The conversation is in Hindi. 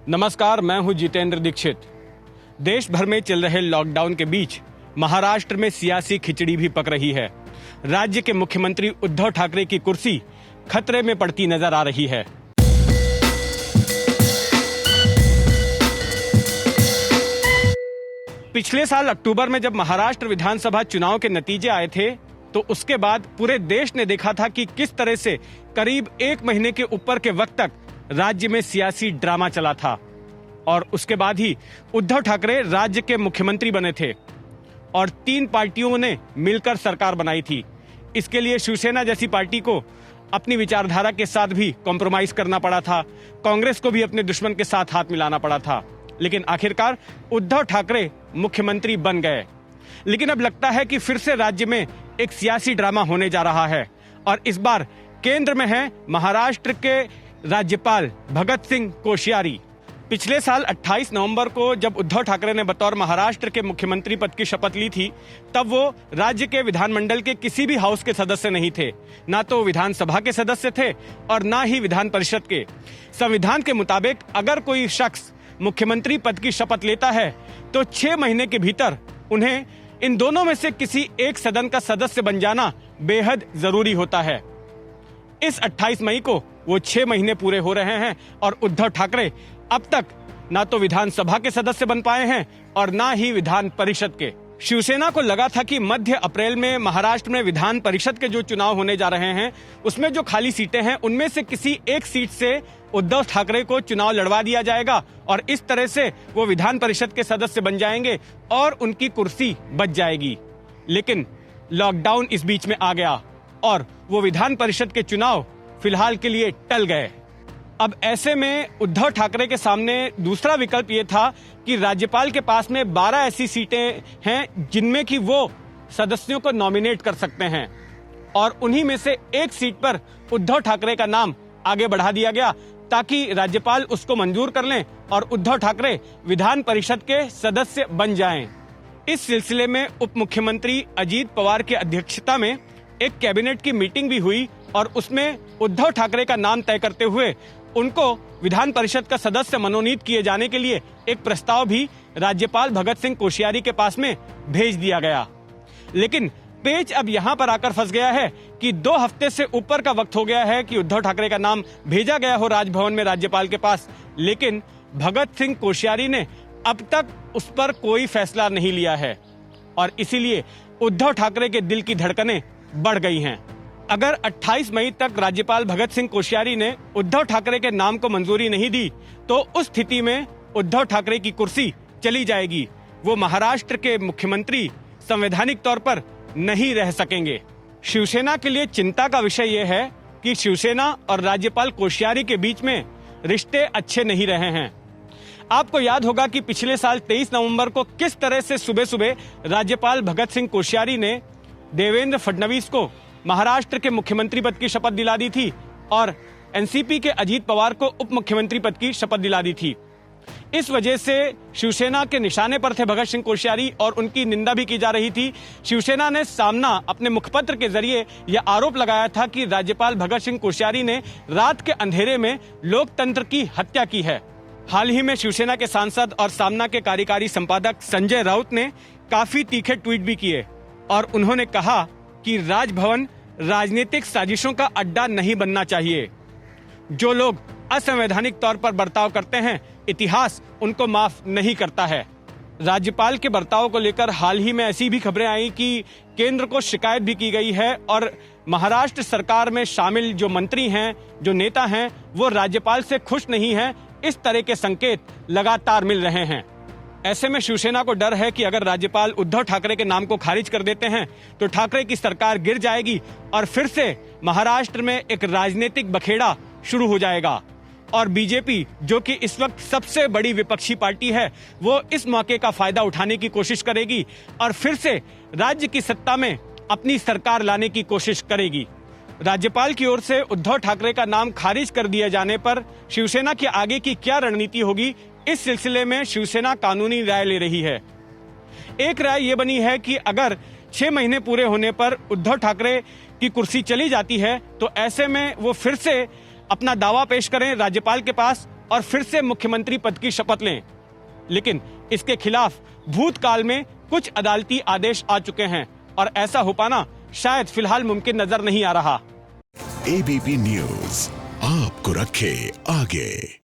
नमस्कार, मैं हूं जितेंद्र दीक्षित। देश भर में चल रहे लॉकडाउन के बीच महाराष्ट्र में सियासी खिचड़ी भी पक रही है। राज्य के मुख्यमंत्री उद्धव ठाकरे की कुर्सी खतरे में पड़ती नजर आ रही है। पिछले साल अक्टूबर में जब महाराष्ट्र विधानसभा चुनाव के नतीजे आए थे तो उसके बाद पूरे देश ने देखा था कि किस तरह से करीब एक महीने के ऊपर के वक्त तक राज्य में सियासी ड्रामा चला था और उसके बाद ही उद्धव ठाकरे राज्य के मुख्यमंत्री बने थे और 3 पार्टियों ने मिलकर सरकार बनाई थी। इसके लिए शिवसेना जैसी पार्टी को अपनी विचारधारा के साथ भी कॉम्प्रोमाइज करना पड़ा था, कांग्रेस को भी अपने दुश्मन के साथ हाथ मिलाना पड़ा था, लेकिन आखिरकार उद्धव ठाकरे मुख्यमंत्री बन गए। लेकिन अब लगता है कि फिर से राज्य में एक सियासी ड्रामा होने जा रहा है और इस बार केंद्र में है महाराष्ट्र के राज्यपाल भगत सिंह कोश्यारी। पिछले साल 28 नवंबर को जब उद्धव ठाकरे ने बतौर महाराष्ट्र के मुख्यमंत्री पद की शपथ ली थी, तब वो राज्य के विधानमंडल के किसी भी हाउस के सदस्य नहीं थे, ना तो विधानसभा के सदस्य थे और ना ही विधान परिषद के। संविधान के मुताबिक अगर कोई शख्स मुख्यमंत्री पद की शपथ लेता है तो 6 महीने के भीतर उन्हें इन दोनों में से किसी एक सदन का सदस्य बन जाना बेहद जरूरी होता है। इस 28 मई को वो 6 महीने पूरे हो रहे हैं और उद्धव ठाकरे अब तक ना तो विधानसभा के सदस्य बन पाए हैं और ना ही विधान परिषद के। शिवसेना को लगा था कि मध्य अप्रैल में महाराष्ट्र में विधान परिषद के जो चुनाव होने जा रहे हैं उसमें जो खाली सीटें हैं उनमें से किसी एक सीट से उद्धव ठाकरे को चुनाव लड़वा दिया जाएगा और इस तरह से वो विधान परिषद के सदस्य बन जाएंगे और उनकी कुर्सी बच जाएगी। लेकिन लॉकडाउन इस बीच में आ गया और वो विधान परिषद के चुनाव फिलहाल के लिए टल गए। अब ऐसे में उद्धव ठाकरे के सामने दूसरा विकल्प ये था कि राज्यपाल के पास में 12 ऐसी सीटें हैं जिनमें कि वो सदस्यों को नॉमिनेट कर सकते हैं और उन्हीं में से एक सीट पर उद्धव ठाकरे का नाम आगे बढ़ा दिया गया ताकि राज्यपाल उसको मंजूर कर लें और उद्धव ठाकरे विधान परिषद के सदस्य बन जाएं। इस सिलसिले में उप मुख्यमंत्री अजीत पवार की अध्यक्षता में एक कैबिनेट की मीटिंग भी हुई और उसमें उद्धव ठाकरे का नाम तय करते हुए उनको विधान परिषद का सदस्य मनोनीत किए जाने के लिए एक प्रस्ताव भी राज्यपाल भगत सिंह कोश्यारी के पास में भेज दिया गया। लेकिन पेच अब यहाँ पर आकर फंस गया है कि 2 हफ्ते से ऊपर का वक्त हो गया है कि उद्धव ठाकरे का नाम भेजा गया हो राजभवन में राज्यपाल के पास, लेकिन भगत सिंह कोश्यारी ने अब तक उस पर कोई फैसला नहीं लिया है और इसीलिए उद्धव ठाकरे के दिल की धड़कनें बढ़ गई हैं। अगर 28 मई तक राज्यपाल भगत सिंह कोश्यारी ने उद्धव ठाकरे के नाम को मंजूरी नहीं दी तो उस स्थिति में उद्धव ठाकरे की कुर्सी चली जाएगी। वो महाराष्ट्र के मुख्यमंत्री संवैधानिक तौर पर नहीं रह सकेंगे। शिवसेना के लिए चिंता का विषय यह है कि शिवसेना और राज्यपाल कोश्यारी के बीच में रिश्ते अच्छे नहीं रहे हैं। आपको याद होगा कि पिछले साल 23 नवंबर को किस तरह से सुबह सुबह राज्यपाल भगत सिंह कोश्यारी ने देवेंद्र फडणवीस को महाराष्ट्र के मुख्यमंत्री पद की शपथ दिला दी थी और एनसीपी के अजीत पवार को उप मुख्यमंत्री पद की शपथ दिला दी थी। इस वजह से शिवसेना के निशाने पर थे भगत सिंह कोश्यारी और उनकी निंदा भी की जा रही थी। शिवसेना ने सामना अपने मुखपत्र के जरिए यह आरोप लगाया था कि राज्यपाल भगत सिंह कोश्यारी ने रात के अंधेरे में लोकतंत्र की हत्या की है। हाल ही में शिवसेना के सांसद और सामना के कार्यकारी संपादक संजय राउत ने काफी तीखे ट्वीट भी किए और उन्होंने कहा कि राजभवन राजनीतिक साजिशों का अड्डा नहीं बनना चाहिए। जो लोग असंवैधानिक तौर पर बर्ताव करते हैं, इतिहास उनको माफ नहीं करता है। राज्यपाल के बर्ताव को लेकर हाल ही में ऐसी भी खबरें आई कि केंद्र को शिकायत भी की गई है और महाराष्ट्र सरकार में शामिल जो मंत्री हैं, जो नेता हैं, वो राज्यपाल से खुश नहीं हैं। इस तरह के संकेत लगातार मिल रहे हैं। ऐसे में शिवसेना को डर है कि अगर राज्यपाल उद्धव ठाकरे के नाम को खारिज कर देते हैं तो ठाकरे की सरकार गिर जाएगी और फिर से महाराष्ट्र में एक राजनीतिक बखेड़ा शुरू हो जाएगा और बीजेपी, जो कि इस वक्त सबसे बड़ी विपक्षी पार्टी है, वो इस मौके का फायदा उठाने की कोशिश करेगी और फिर से राज्य की सत्ता में अपनी सरकार लाने की कोशिश करेगी। राज्यपाल की ओर से उद्धव ठाकरे का नाम खारिज कर दिए जाने पर शिवसेना की आगे की क्या रणनीति होगी, इस सिलसिले में शिवसेना कानूनी राय ले रही है। एक राय ये बनी है कि अगर 6 महीने पूरे होने पर उद्धव ठाकरे की कुर्सी चली जाती है तो ऐसे में वो फिर से अपना दावा पेश करें राज्यपाल के पास और फिर से मुख्यमंत्री पद की शपथ लें। लेकिन इसके खिलाफ भूतकाल में कुछ अदालती आदेश आ चुके हैं और ऐसा हो पाना शायद फिलहाल मुमकिन नजर नहीं आ रहा। एबीपी न्यूज आपको रखे आगे।